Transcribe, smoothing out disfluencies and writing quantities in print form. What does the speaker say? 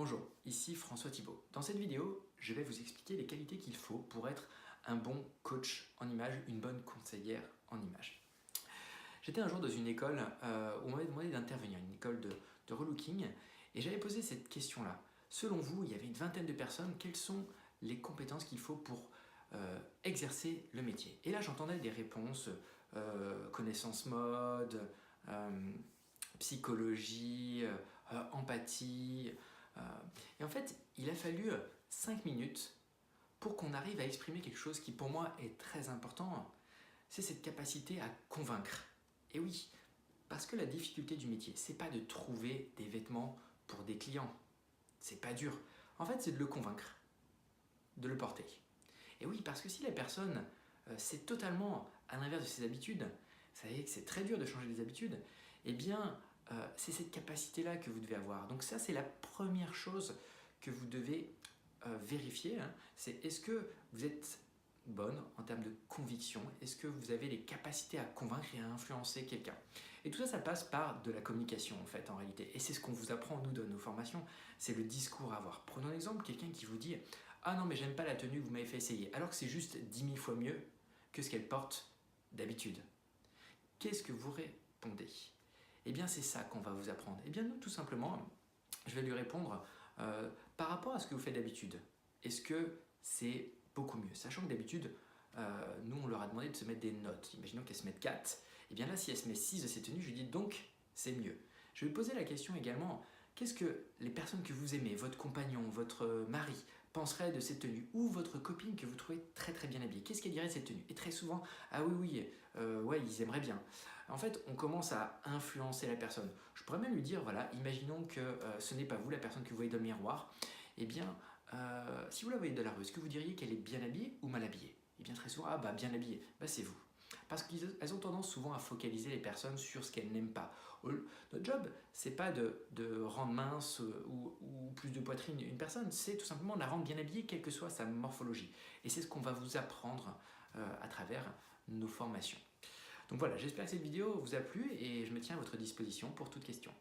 Bonjour, ici François Thibault. Dans cette vidéo, je vais vous expliquer les qualités qu'il faut pour être un bon coach en image, une bonne conseillère en image. J'étais un jour dans une école où on m'avait demandé d'intervenir, une école de relooking, et j'avais posé cette question-là. Selon vous, il y avait une vingtaine de personnes, quelles sont les compétences qu'il faut pour exercer le métier? Et là, j'entendais des réponses, connaissance mode, psychologie, empathie. Et en fait, il a fallu 5 minutes pour qu'on arrive à exprimer quelque chose qui pour moi est très important, c'est cette capacité à convaincre. Et oui, parce que la difficulté du métier, c'est pas de trouver des vêtements pour des clients, c'est pas dur. En fait, c'est de le convaincre, de le porter. Et oui, parce que si la personne c'est totalement à l'inverse de ses habitudes, vous savez que c'est très dur de changer les habitudes, eh bien, c'est cette capacité-là que vous devez avoir. Donc ça, c'est la première chose que vous devez vérifier, hein, c'est est-ce que vous êtes bonne en termes de conviction, est-ce que vous avez les capacités à convaincre et à influencer quelqu'un. Et tout ça, ça passe par de la communication en fait, en réalité. Et c'est ce qu'on vous apprend, nous, dans nos formations, c'est le discours à avoir. Prenons un exemple, quelqu'un qui vous dit « Ah non, mais j'aime pas la tenue que vous m'avez fait essayer », alors que c'est juste 10 000 fois mieux que ce qu'elle porte d'habitude. Qu'est-ce que vous répondez? Eh bien, c'est ça qu'on va vous apprendre. Eh bien, nous, tout simplement, je vais lui répondre par rapport à ce que vous faites d'habitude. Est-ce que c'est beaucoup mieux? Sachant que d'habitude, nous, on leur a demandé de se mettre des notes. Imaginons qu'elle se mette 4. Eh bien là, si elle se met 6 de ces tenues, je lui dis donc, c'est mieux. Je vais lui poser la question également, qu'est-ce que les personnes que vous aimez, votre compagnon, votre mari, penseraient de cette tenue, ou votre copine que vous trouvez très très bien habillée, qu'est-ce qu'elle dirait de cette tenue? Et très souvent, ah oui, ouais, ils aimeraient bien. En fait, on commence à influencer la personne. Je pourrais même lui dire, voilà, imaginons que ce n'est pas vous la personne que vous voyez dans le miroir, eh bien, si vous la voyez dans la rue, est-ce que vous diriez qu'elle est bien habillée ou mal habillée? Eh bien très souvent, ah bah bien habillée, bah c'est vous. Parce qu'elles ont tendance souvent à focaliser les personnes sur ce qu'elles n'aiment pas. Notre job, c'est pas de rendre mince ou plus de poitrine une personne, c'est tout simplement de la rendre bien habillée, quelle que soit sa morphologie. Et c'est ce qu'on va vous apprendre à travers nos formations. Donc voilà, j'espère que cette vidéo vous a plu et je me tiens à votre disposition pour toute question.